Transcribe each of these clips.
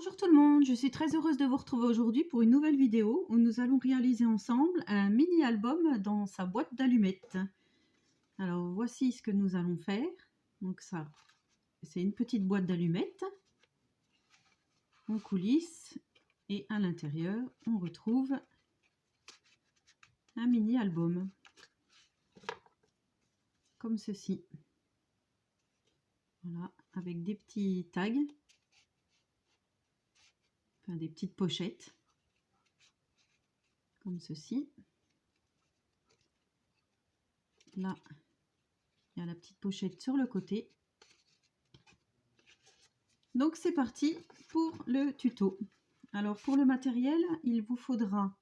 Bonjour tout le monde, je suis très heureuse de vous retrouver aujourd'hui pour une nouvelle vidéo où nous allons réaliser ensemble un mini-album dans sa boîte d'allumettes. Alors voici ce que nous allons faire. Donc ça, c'est une petite boîte d'allumettes en coulisses et à l'intérieur on retrouve un mini-album comme ceci. Voilà, avec des petits tags. Des petites pochettes comme ceci. Là, il y a la petite pochette sur le côté. Donc c'est parti pour le tuto. Alors pour le matériel, il vous faudra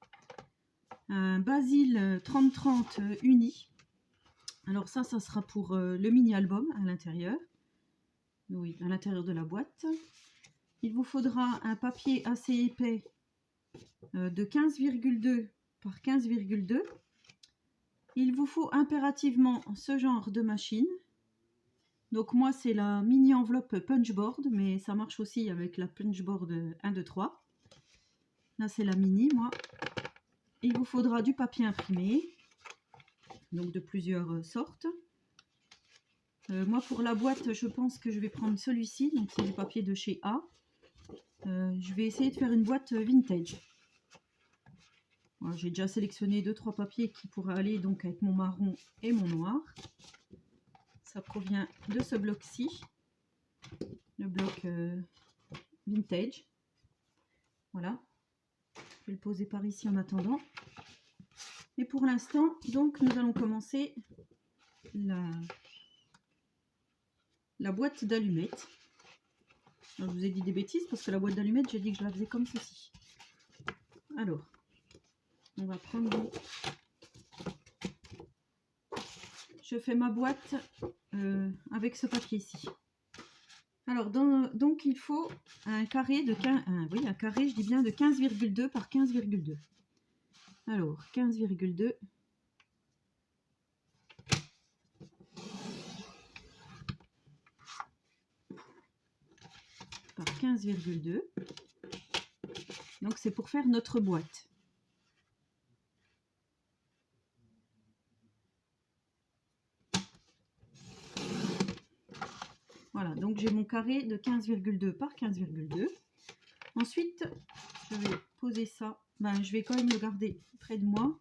un basil 30-30 uni. Alors ça sera pour le mini-album à l'intérieur. Oui, à l'intérieur de la boîte. Il vous faudra un papier assez épais de 15,2 par 15,2. Il vous faut impérativement ce genre de machine. Donc moi c'est la mini enveloppe punchboard, mais ça marche aussi avec la punchboard 1, 2, 3. Là c'est la mini, moi. Il vous faudra du papier imprimé, donc de plusieurs sortes. Moi pour la boîte je pense que je vais prendre celui-ci, donc c'est du papier de chez A. Je vais essayer de faire une boîte vintage. Voilà, j'ai déjà sélectionné 2-3 papiers qui pourraient aller donc avec mon marron et mon noir. Ça provient de ce bloc-ci, le bloc vintage. Voilà, je vais le poser par ici en attendant. Et pour l'instant, donc nous allons commencer la boîte d'allumettes. Je vous ai dit des bêtises parce que la boîte d'allumettes, j'ai dit que je la faisais comme ceci. Alors, on va prendre... Je fais ma boîte avec ce papier-ci. Alors, donc il faut un carré de 15... oui, un carré, je dis bien de 15,2 par 15,2. Alors, 15,2... par 15,2. Donc c'est pour faire notre boîte. Voilà, donc j'ai mon carré de 15,2 par 15,2. Ensuite, je vais poser ça. Je vais quand même le garder près de moi.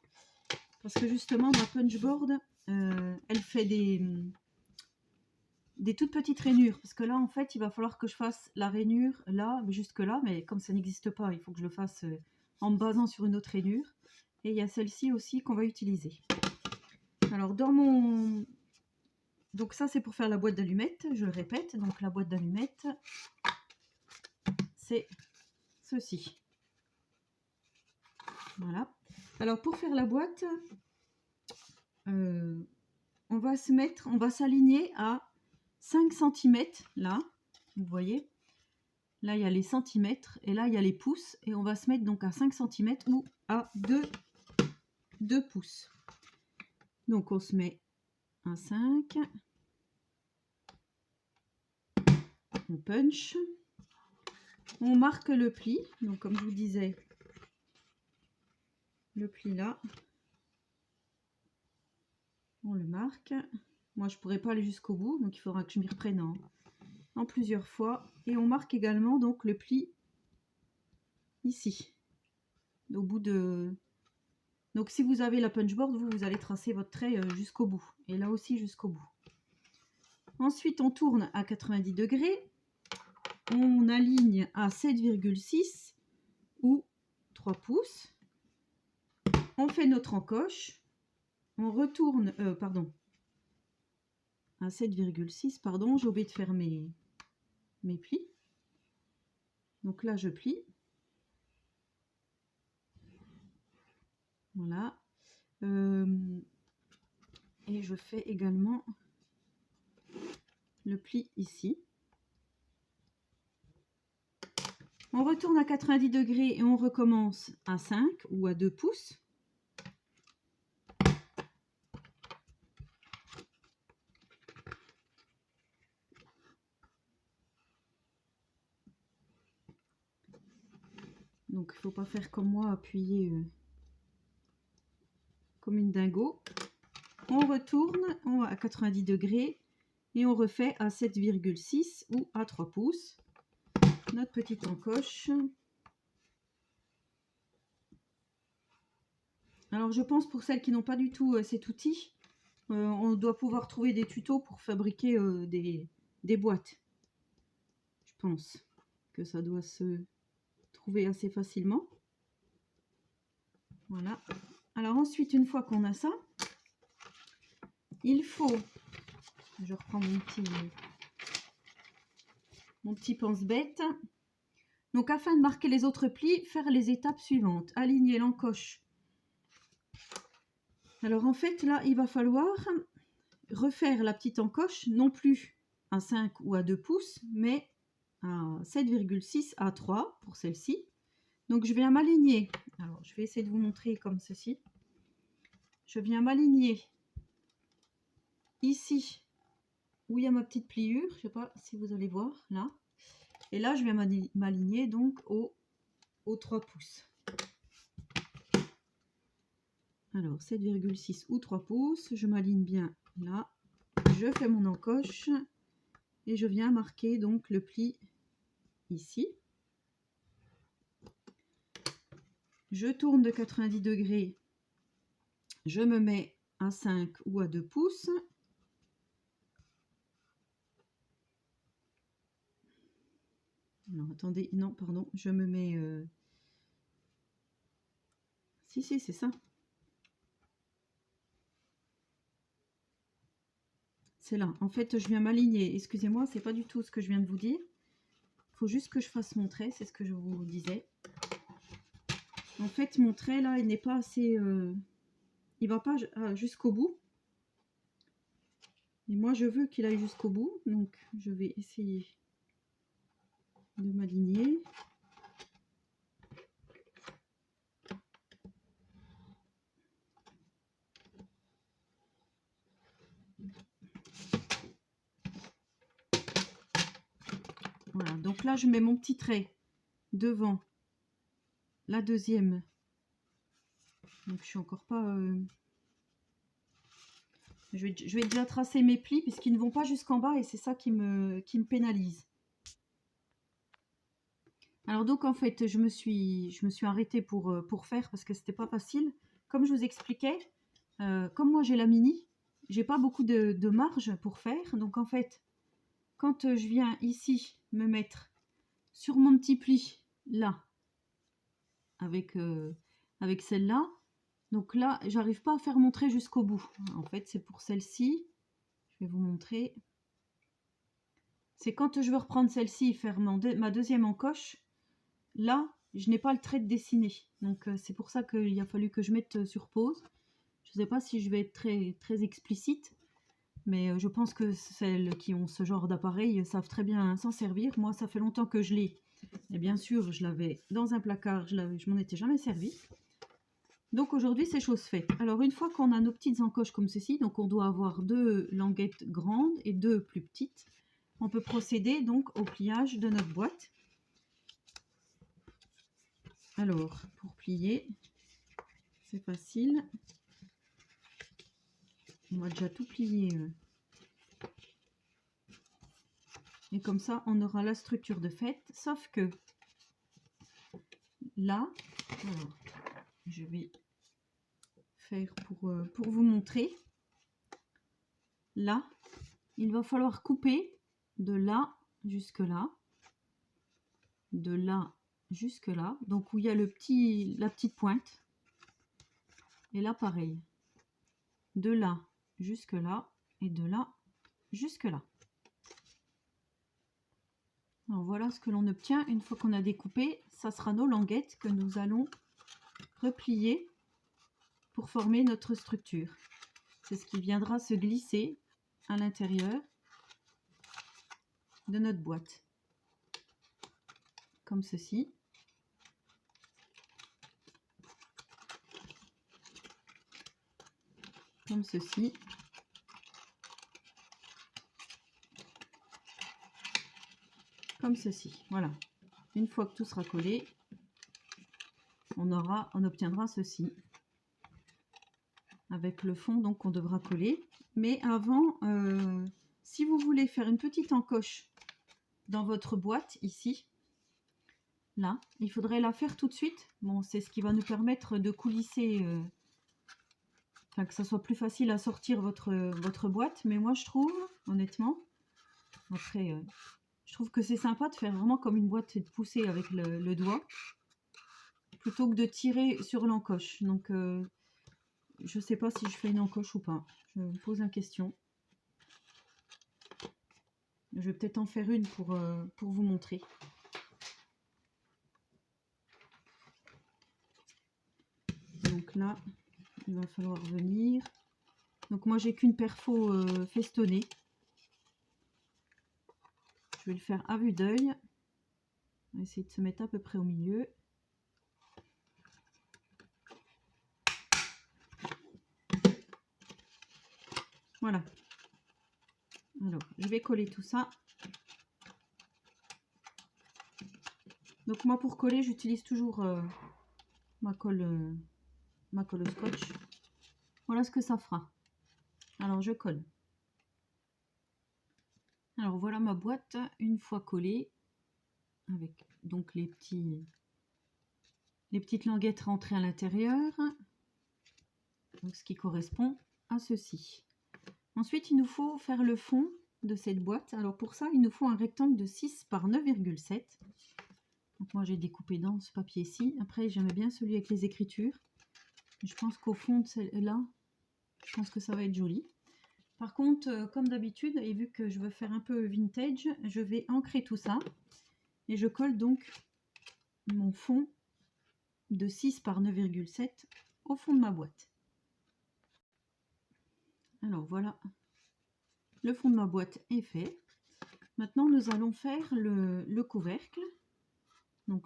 Parce que justement, ma punchboard, elle fait des toutes petites rainures. Parce que là, en fait, il va falloir que je fasse la rainure là, jusque là. Mais comme ça n'existe pas, il faut que je le fasse en me basant sur une autre rainure. Et il y a celle-ci aussi qu'on va utiliser. Alors, dans mon... Donc ça, c'est pour faire la boîte d'allumettes, je le répète. Donc la boîte d'allumettes, c'est ceci. Voilà. Alors pour faire la boîte, on va s'aligner à 5 cm, là, vous voyez. Là, il y a les centimètres et là, il y a les pouces. Et on va se mettre donc à 5 cm ou à 2 pouces. Donc on se met à 5. On punch. On marque le pli. Donc comme je vous disais, le pli là. On le marque. Moi, je pourrais pas aller jusqu'au bout, donc il faudra que je m'y reprenne en plusieurs fois. Et on marque également donc le pli ici, au bout de... Donc si vous avez la punchboard, vous allez tracer votre trait jusqu'au bout. Et là aussi jusqu'au bout. Ensuite, on tourne à 90 degrés. On aligne à 7,6 ou 3 pouces. On fait notre encoche. On retourne... pardon. À 7,6, pardon, j'ai oublié de faire mes plis. Donc là, je plie. Voilà. Et je fais également le pli ici. On retourne à 90 degrés et on recommence à 5 ou à 2 pouces. Donc il ne faut pas faire comme moi, appuyer comme une dingo. On retourne à 90 degrés et on refait à 7,6 ou à 3 pouces notre petite encoche. Alors je pense pour celles qui n'ont pas du tout cet outil, on doit pouvoir trouver des tutos pour fabriquer des boîtes. Je pense que ça doit se trouver assez facilement. Voilà. Alors ensuite, une fois qu'on a ça, il faut, je reprends mon petit pense-bête. Donc afin de marquer les autres plis, faire les étapes suivantes. Aligner l'encoche. Alors en fait là, il va falloir refaire la petite encoche, non plus à 5 ou à 2 pouces, mais à 7,6 à 3 pour celle-ci. Donc je viens m'aligner. Alors je vais essayer de vous montrer comme ceci. Je viens m'aligner ici où il y a ma petite pliure. Je ne sais pas si vous allez voir là. Et là je viens m'aligner donc aux 3 pouces. Alors 7,6 ou 3 pouces. Je m'aligne bien là. Je fais mon encoche et je viens marquer donc le pli ici. Je tourne de 90 degrés, je me mets à 5 ou à 2 pouces. Non, attendez, non, pardon, je me mets... Si, c'est ça. C'est là. En fait, je viens m'aligner. Excusez-moi, c'est pas du tout ce que je viens de vous dire. Il faut juste que je fasse mon trait, c'est ce que je vous disais. En fait, mon trait, là, il n'est pas assez... il va pas jusqu'au bout. Et moi, je veux qu'il aille jusqu'au bout. Donc, je vais essayer de m'aligner. Voilà, donc là, je mets mon petit trait devant la deuxième. Donc, je suis encore pas... Je vais déjà tracer mes plis puisqu'ils ne vont pas jusqu'en bas et c'est ça qui me pénalise. Alors donc en fait je me suis arrêtée pour faire parce que c'était pas facile. Comme je vous expliquais, comme moi j'ai la mini, j'ai pas beaucoup de marge pour faire. Donc en fait, quand je viens ici me mettre sur mon petit pli là, avec celle-là, donc là j'arrive pas à faire mon trait jusqu'au bout. En fait c'est pour celle-ci, je vais vous montrer. C'est quand je veux reprendre celle-ci et faire ma deuxième encoche, là, je n'ai pas le trait de dessiné. Donc, c'est pour ça qu'il a fallu que je mette sur pause. Je ne sais pas si je vais être très, très explicite, mais je pense que celles qui ont ce genre d'appareil savent très bien s'en servir. Moi, ça fait longtemps que je l'ai. Et bien sûr, je l'avais dans un placard, je m'en étais jamais servi. Donc aujourd'hui, c'est chose faite. Alors, une fois qu'on a nos petites encoches comme ceci, donc on doit avoir 2 languettes grandes et 2 plus petites, on peut procéder donc au pliage de notre boîte. Alors, pour plier, c'est facile. On va déjà tout plier. Et comme ça, on aura la structure de fait. Sauf que là, alors, je vais faire pour vous montrer. Là, il va falloir couper de là jusque là. De là jusque là. Donc, où il y a la petite pointe. Et là, pareil. De là jusque là. Et de là jusque là. Alors voilà ce que l'on obtient une fois qu'on a découpé. Ça sera nos languettes que nous allons replier pour former notre structure. C'est ce qui viendra se glisser à l'intérieur de notre boîte. Comme ceci. Comme ceci. Comme ceci. Voilà. Une fois que tout sera collé, on obtiendra ceci. Avec le fond donc qu'on devra coller. Mais avant, si vous voulez faire une petite encoche dans votre boîte ici, là, il faudrait la faire tout de suite. Bon, c'est ce qui va nous permettre de coulisser, enfin que ça soit plus facile à sortir votre boîte. Mais moi je trouve, honnêtement, après, je trouve que c'est sympa de faire vraiment comme une boîte et de pousser avec le doigt, plutôt que de tirer sur l'encoche. Donc je sais pas si je fais une encoche ou pas. Je me pose la question. Je vais peut-être en faire une pour vous montrer. Donc là, il va falloir venir. Donc moi, j'ai qu'une perfo festonnée. Je vais le faire à vue d'œil. On va essayer de se mettre à peu près au milieu. Voilà. Alors, je vais coller tout ça. Donc moi, pour coller, j'utilise toujours ma colle au scotch. Voilà ce que ça fera. Alors, je colle. Alors, voilà ma boîte une fois collée, avec donc les petites languettes rentrées à l'intérieur. Donc, ce qui correspond à ceci. Ensuite, il nous faut faire le fond de cette boîte. Alors pour ça, il nous faut un rectangle de 6 par 9,7. Donc moi, j'ai découpé dans ce papier-ci. Après, j'aimais bien celui avec les écritures. Je pense qu'au fond de celle-là, je pense que ça va être joli. Par contre, comme d'habitude, et vu que je veux faire un peu vintage, je vais ancrer tout ça. Et je colle donc mon fond de 6 par 9,7 au fond de ma boîte. Alors voilà, le fond de ma boîte est fait. Maintenant, nous allons faire le couvercle, donc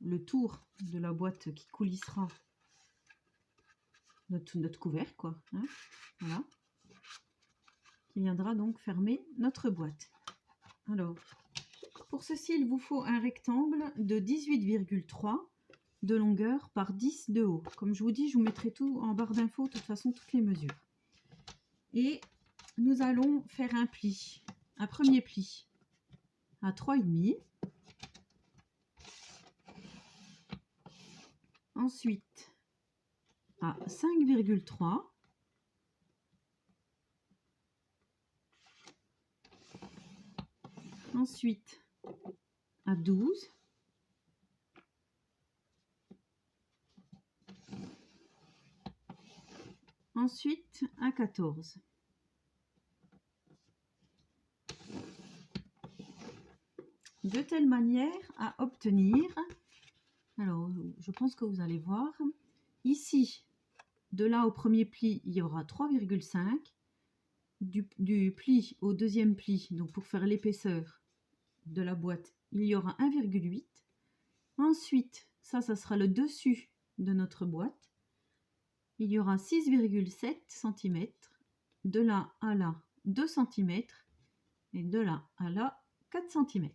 le tour de la boîte qui coulissera notre couvercle, quoi, hein, voilà, qui viendra donc fermer notre boîte. Alors, pour ceci, il vous faut un rectangle de 18,3 de longueur par 10 de haut. Comme je vous dis, je vous mettrai tout en barre d'infos, de toute façon, toutes les mesures. Et nous allons faire un pli, un premier pli à 3,5. Ensuite à 5,3. Ensuite à 12. Ensuite à 14. De telle manière à obtenir, alors je pense que vous allez voir, ici, de là au premier pli, il y aura 3,5. Du pli au deuxième pli, donc pour faire l'épaisseur de la boîte, il y aura 1,8. Ensuite, ça sera le dessus de notre boîte. Il y aura 6,7 cm. De là à là, 2 cm. Et de là à là, 4 cm.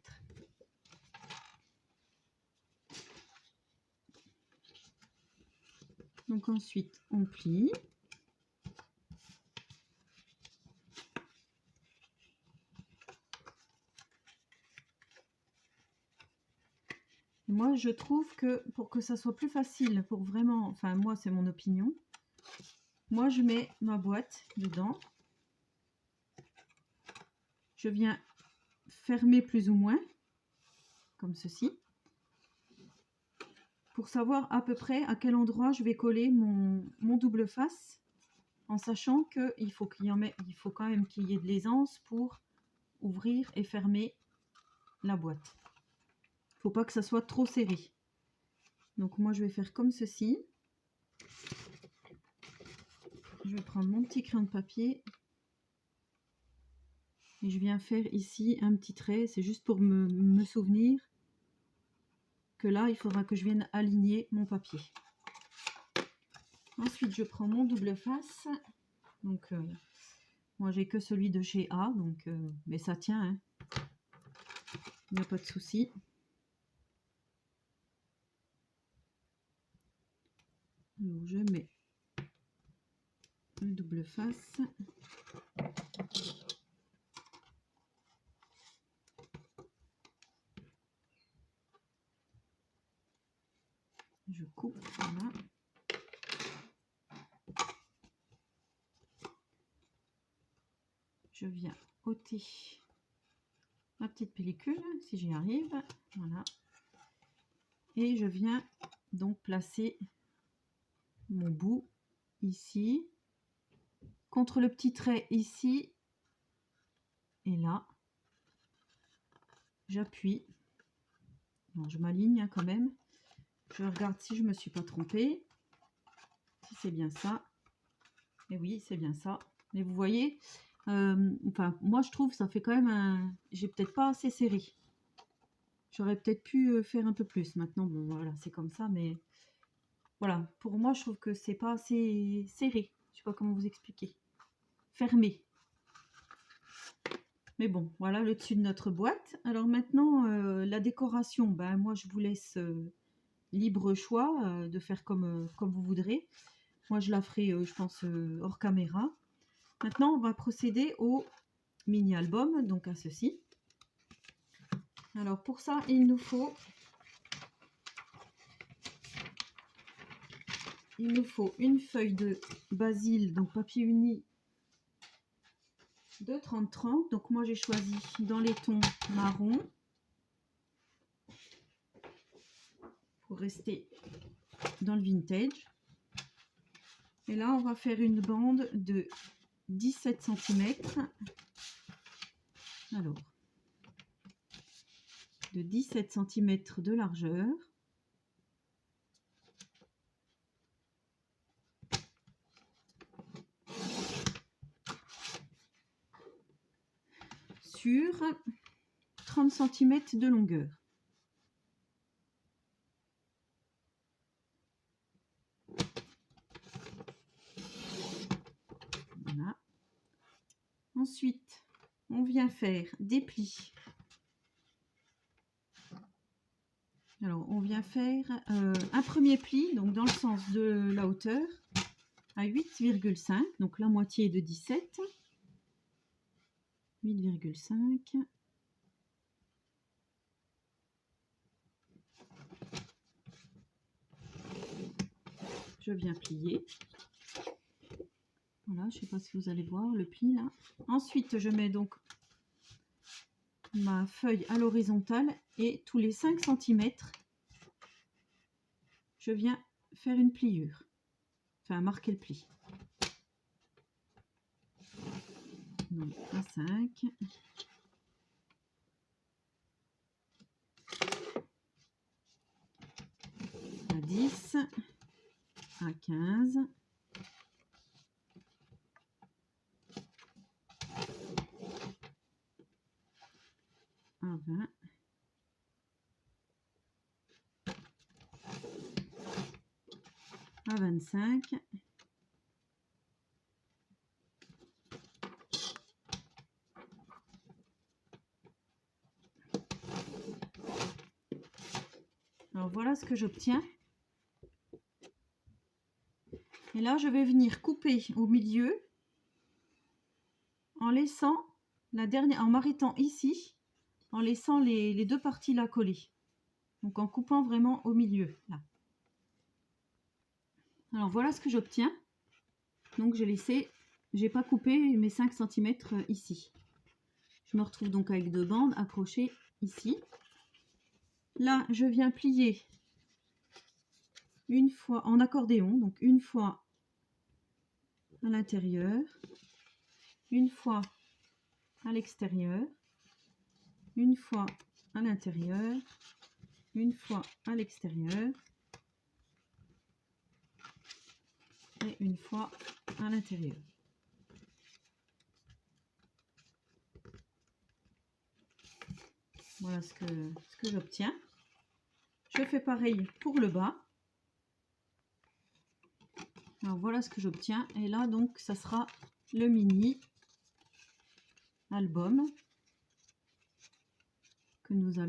Donc ensuite, on plie. Moi, je trouve que pour que ça soit plus facile, pour vraiment, enfin moi, c'est mon opinion, moi, je mets ma boîte dedans. Je viens fermer plus ou moins, comme ceci, pour savoir à peu près à quel endroit je vais coller mon double face, en sachant qu'il faut il faut quand même qu'il y ait de l'aisance pour ouvrir et fermer la boîte. Il ne faut pas que ça soit trop serré. Donc moi, je vais faire comme ceci. Je vais prendre mon petit crayon de papier et je viens faire ici un petit trait. C'est juste pour me souvenir que là, il faudra que je vienne aligner mon papier. Ensuite, je prends mon double face. Donc, moi, j'ai que celui de chez A, donc, mais ça tient, hein. Il n'y a pas de souci. Alors je mets le double face. Je coupe, voilà. Je viens ôter ma petite pellicule, si j'y arrive, voilà. Et je viens donc placer mon bout ici, contre le petit trait ici, et là, j'appuie. Je m'aligne quand même. Je regarde si je me suis pas trompée, si c'est bien ça. Et oui, c'est bien ça. Mais vous voyez, enfin, moi je trouve ça fait quand même un... J'ai peut-être pas assez serré. J'aurais peut-être pu faire un peu plus. Maintenant, bon, voilà, c'est comme ça, mais voilà. Pour moi, je trouve que c'est pas assez serré. Je sais pas comment vous expliquer. Fermé. Mais bon, voilà le dessus de notre boîte. Alors maintenant, la décoration, ben, moi je vous laisse libre choix de faire comme vous voudrez. Moi je la ferai, je pense, hors caméra. Maintenant, on va procéder au mini-album, donc à ceci. Alors pour ça, il nous faut une feuille de basil, donc papier uni de 30-30. Donc moi j'ai choisi dans les tons marron pour rester dans le vintage. Et là on va faire une bande de 17 cm. Alors, de 17 cm de largeur. Sur 30 cm de longueur. Voilà. Ensuite, on vient faire des plis. Alors, on vient faire un premier pli, donc dans le sens de la hauteur, à 8,5, donc la moitié de 17. 8,5. Je viens plier. Voilà, je ne sais pas si vous allez voir le pli là. Ensuite, je mets donc ma feuille à l'horizontale et tous les 5 cm, je viens faire une pliure. Enfin, marquer le pli. Donc, à 5. À 10. À 15. À 20. À 25. Alors voilà ce que j'obtiens. Et là, je vais venir couper au milieu en laissant la dernière, en m'arrêtant ici, en laissant les deux parties là collées. Donc en coupant vraiment au milieu là. Alors voilà ce que j'obtiens. Donc j'ai pas coupé mes 5 cm ici. Je me retrouve donc avec deux bandes accrochées ici. Là, je viens plier une fois en accordéon, donc une fois à l'intérieur, une fois à l'extérieur, une fois à l'intérieur, une fois à l'extérieur et une fois à l'intérieur. Voilà ce que j'obtiens. Je fais pareil pour le bas. Alors voilà ce que j'obtiens. Et là donc ça sera le mini album que nous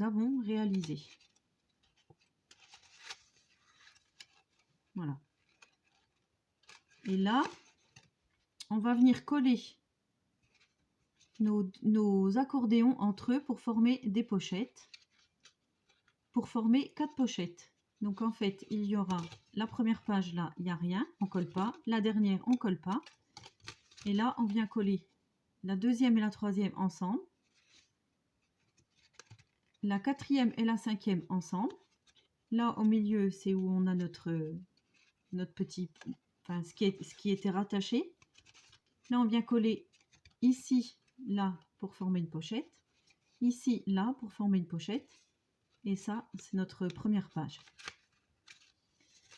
avons réalisé. Voilà. Et là, on va venir coller nos accordéons entre eux pour former des pochettes. Pour former 4 pochettes. Donc en fait, il y aura la première page là, il n'y a rien, on colle pas. La dernière, on colle pas. Et là, on vient coller la deuxième et la troisième ensemble. La quatrième et la cinquième ensemble. Là, au milieu, c'est où on a notre petit, enfin ce qui était rattaché. Là, on vient coller ici, là, pour former une pochette. Ici, là, pour former une pochette. Et ça, c'est notre première page.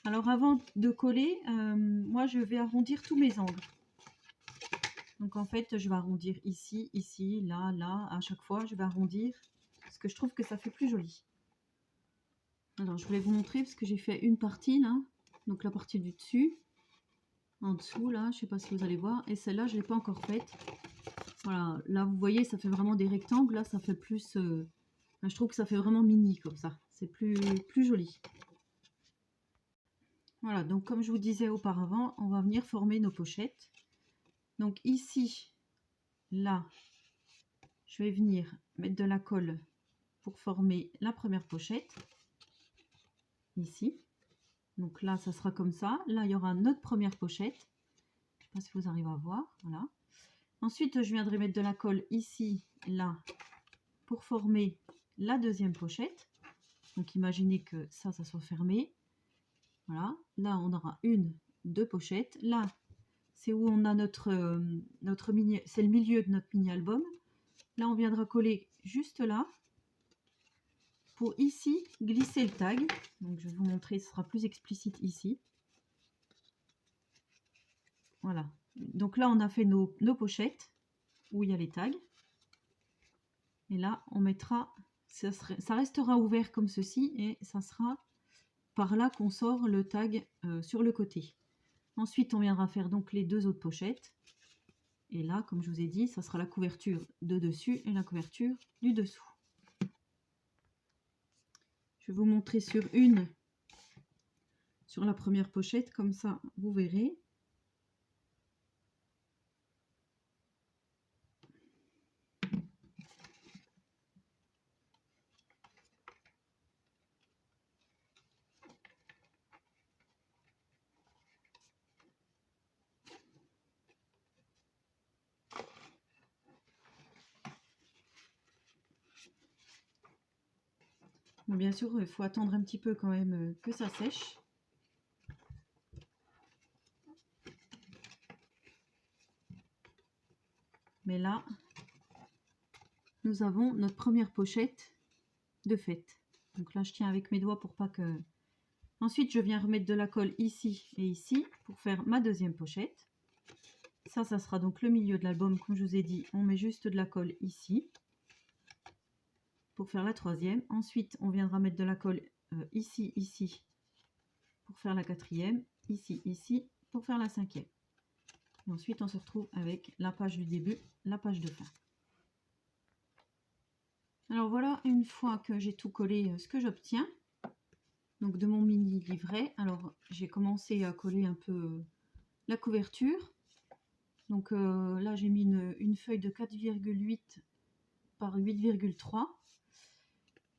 Alors avant de coller, moi je vais arrondir tous mes angles. Donc en fait, je vais arrondir ici, ici, là, là. À chaque fois, je vais arrondir parce que je trouve que ça fait plus joli. Alors je voulais vous montrer parce que j'ai fait une partie là. Donc la partie du dessus. En dessous là, je sais pas si vous allez voir. Et celle-là, je ne l'ai pas encore faite. Voilà, là vous voyez, ça fait vraiment des rectangles. Là, ça fait plus... je trouve que ça fait vraiment mini comme ça. C'est plus joli. Voilà, donc comme je vous disais auparavant, on va venir former nos pochettes. Donc ici, là, je vais venir mettre de la colle pour former la première pochette. Ici. Donc là, ça sera comme ça. Là, il y aura notre première pochette. Je ne sais pas si vous arrivez à voir. Voilà. Ensuite, je viendrai mettre de la colle ici, là, pour former la deuxième pochette. Donc imaginez que ça soit fermé. Voilà. Là, on aura une, deux pochettes. Là, c'est où on a notre mini, c'est le milieu de notre mini-album. Là, on viendra coller juste là pour ici glisser le tag. Donc, je vais vous montrer, ce sera plus explicite ici. Voilà. Donc là, on a fait nos pochettes où il y a les tags. Et là, on mettra, ça restera ouvert comme ceci et ça sera par là qu'on sort le tag sur le côté. Ensuite, on viendra faire donc les deux autres pochettes. Et là, comme je vous ai dit, ça sera la couverture de dessus et la couverture du dessous. Je vais vous montrer sur la première pochette, comme ça vous verrez. Bon, bien sûr, il faut attendre un petit peu quand même que ça sèche. Mais là, nous avons notre première pochette de faite. Donc là, je tiens avec mes doigts pour pas que... Ensuite, je viens remettre de la colle ici et ici pour faire ma deuxième pochette. Ça sera donc le milieu de l'album. Comme je vous ai dit, on met juste de la colle ici pour faire la troisième. Ensuite, on viendra mettre de la colle ici, ici pour faire la quatrième. Ici, ici pour faire la cinquième. Et ensuite, on se retrouve avec la page du début, la page de fin. Alors voilà, une fois que j'ai tout collé, ce que j'obtiens donc de mon mini livret. Alors j'ai commencé à coller un peu la couverture. Donc là j'ai mis une feuille de 4,8 par 8,3.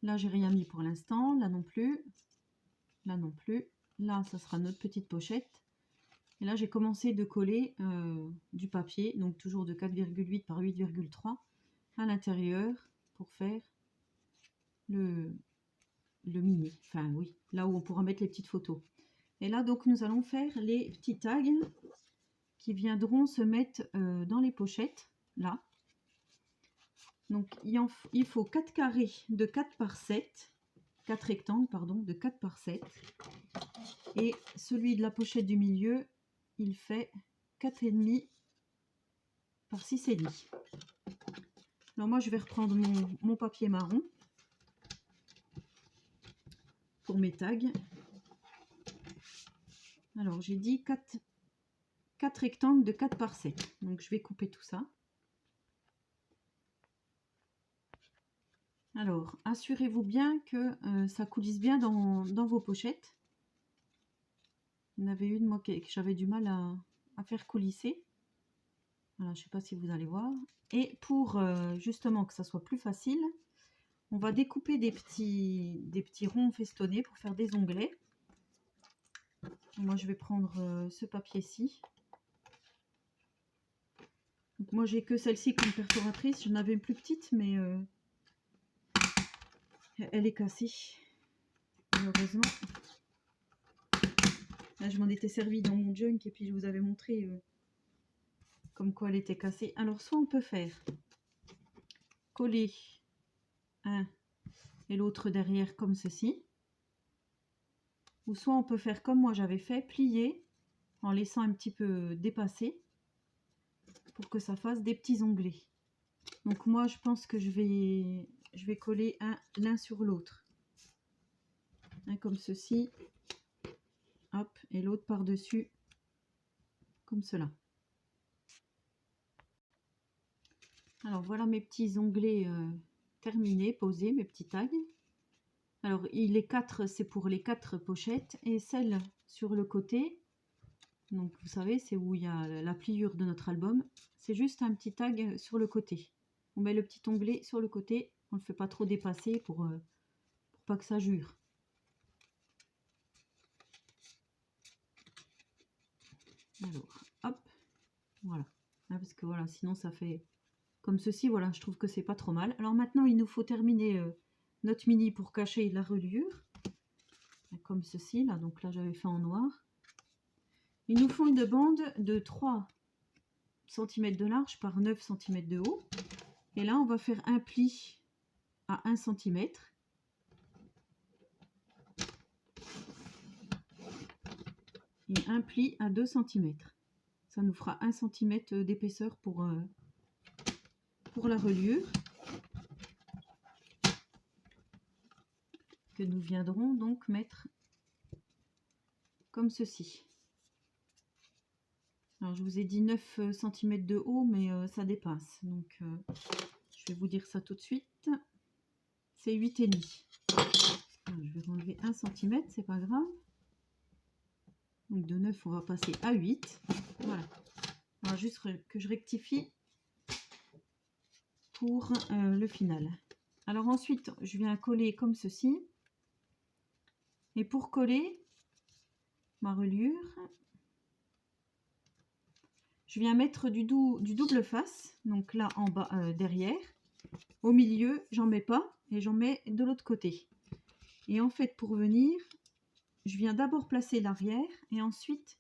Là j'ai rien mis pour l'instant, là non plus. Là non plus. Là ça sera notre petite pochette. Et là j'ai commencé de coller du papier, donc toujours de 4,8 par 8,3 à l'intérieur pour faire le mini, enfin oui, là où on pourra mettre les petites photos. Et là donc nous allons faire les petits tags qui viendront se mettre dans les pochettes, là. Donc il faut 4 carrés de 4 par 7, 4 rectangles pardon, de 4 par 7. Et celui de la pochette du milieu, il fait 4,5 par 6,5. Alors moi je vais reprendre mon papier marron pour mes tags. Alors j'ai dit 4 rectangles de 4 par 7. Donc je vais couper tout ça. Alors assurez-vous bien que ça coulisse bien dans vos pochettes. Il y en avait une, moi, que j'avais du mal à faire coulisser. Voilà, je ne sais pas si vous allez voir. Et pour justement que ça soit plus facile, on va découper des petits ronds festonnés pour faire des onglets. Moi, je vais prendre ce papier-ci. Moi, j'ai que celle-ci comme perforatrice. J'en avais une plus petite, mais elle est cassée, malheureusement. Là, je m'en étais servi dans mon junk et puis je vous avais montré comme quoi elle était cassée. Alors, soit on peut faire coller un et l'autre derrière comme ceci. Ou soit on peut faire comme moi j'avais fait, plier en laissant un petit peu dépasser pour que ça fasse des petits onglets. Donc moi je pense que je vais coller l'un sur l'autre. Comme ceci. Hop, et l'autre par-dessus comme cela. Alors voilà mes petits onglets terminés, posés, mes petits tags. Alors les 4, c'est pour les 4 pochettes et celle sur le côté, donc vous savez, c'est où il y a la pliure de notre album, c'est juste un petit tag sur le côté. On met le petit onglet sur le côté, on ne le fait pas trop dépasser pour pas que ça jure. Alors, hop, voilà. Parce que voilà, sinon ça fait comme ceci, voilà, je trouve que c'est pas trop mal. Alors maintenant, il nous faut terminer notre mini pour cacher la reliure. Comme ceci, là, donc là j'avais fait en noir. Il nous faut une bande de 3 cm de large par 9 cm de haut. Et là, on va faire un pli à 1 cm. Et un pli à 2 cm. Ça nous fera 1 cm d'épaisseur pour la reliure. Que nous viendrons donc mettre comme ceci. Alors je vous ai dit 9 cm de haut, mais ça dépasse. Donc je vais vous dire ça tout de suite. C'est 8,5. Je vais enlever 1 cm, c'est pas grave. Donc de 9, on va passer à 8. Voilà. Alors juste que je rectifie pour le final. Alors ensuite, je viens coller comme ceci. Et pour coller ma reliure, je viens mettre du double face. Donc là en bas, derrière. Au milieu, j'en mets pas et j'en mets de l'autre côté. Et en fait, pour venir, je viens d'abord placer l'arrière et ensuite,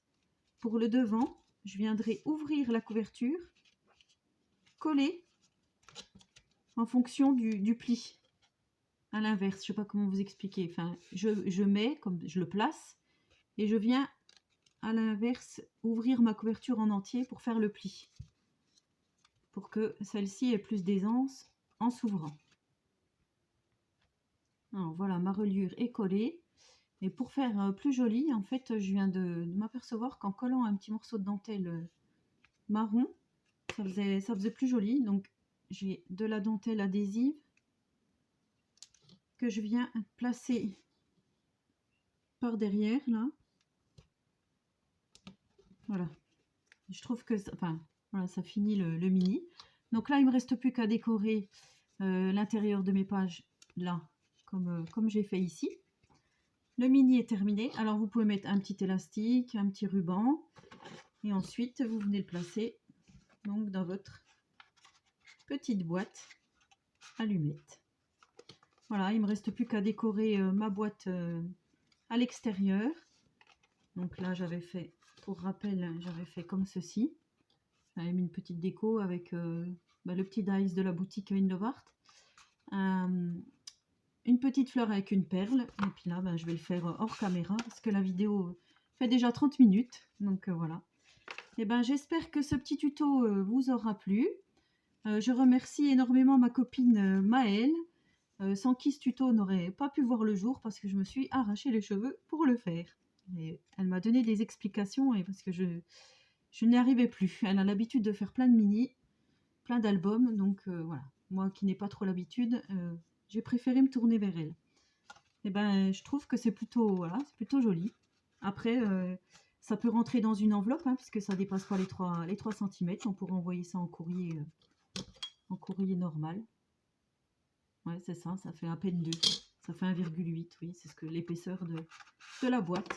pour le devant, je viendrai ouvrir la couverture, coller en fonction du pli. À l'inverse, je sais pas comment vous expliquer. Enfin, je mets, comme je le place, et je viens à l'inverse ouvrir ma couverture en entier pour faire le pli. Pour que celle-ci ait plus d'aisance en s'ouvrant. Alors voilà, ma reliure est collée. Et pour faire plus joli, en fait, je viens de m'apercevoir qu'en collant un petit morceau de dentelle marron, ça faisait plus joli. Donc j'ai de la dentelle adhésive que je viens placer par derrière là. Voilà. Je trouve que voilà, ça finit le mini. Donc là, il me reste plus qu'à décorer l'intérieur de mes pages là, comme j'ai fait ici. Le mini est terminé. Alors vous pouvez mettre un petit élastique, un petit ruban. Et ensuite, vous venez le placer donc dans votre petite boîte allumette. Voilà, il me reste plus qu'à décorer ma boîte à l'extérieur. Donc là, j'avais fait, pour rappel, j'avais fait comme ceci. J'avais mis une petite déco avec le petit dice de la boutique Inlovart. Une petite fleur avec une perle. Et puis là, je vais le faire hors caméra parce que la vidéo fait déjà 30 minutes. Donc voilà. Et j'espère que ce petit tuto vous aura plu. Je remercie énormément ma copine Maëlle, sans qui ce tuto n'aurait pas pu voir le jour parce que je me suis arraché les cheveux pour le faire. Et elle m'a donné des explications et parce que je n'y arrivais plus. Elle a l'habitude de faire plein de mini, plein d'albums, donc voilà. Moi qui n'ai pas trop l'habitude, j'ai préféré me tourner vers elle. Et je trouve que c'est plutôt, voilà, c'est plutôt joli. Après, Ça peut rentrer dans une enveloppe, hein, puisque ça dépasse pas les 3 cm. On pourra envoyer ça en courrier normal. Ouais, c'est ça, ça fait à peine 2. Ça fait 1,8, oui, c'est ce que l'épaisseur de la boîte.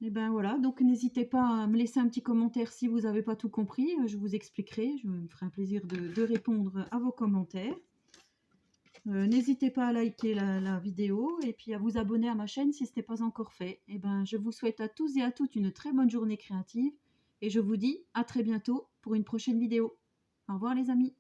Et ben voilà, donc n'hésitez pas à me laisser un petit commentaire si vous n'avez pas tout compris. Je vous expliquerai, je me ferai un plaisir de répondre à vos commentaires. N'hésitez pas à liker la vidéo et puis à vous abonner à ma chaîne si ce n'est pas encore fait. Et ben, je vous souhaite à tous et à toutes une très bonne journée créative et je vous dis à très bientôt pour une prochaine vidéo. Au revoir les amis.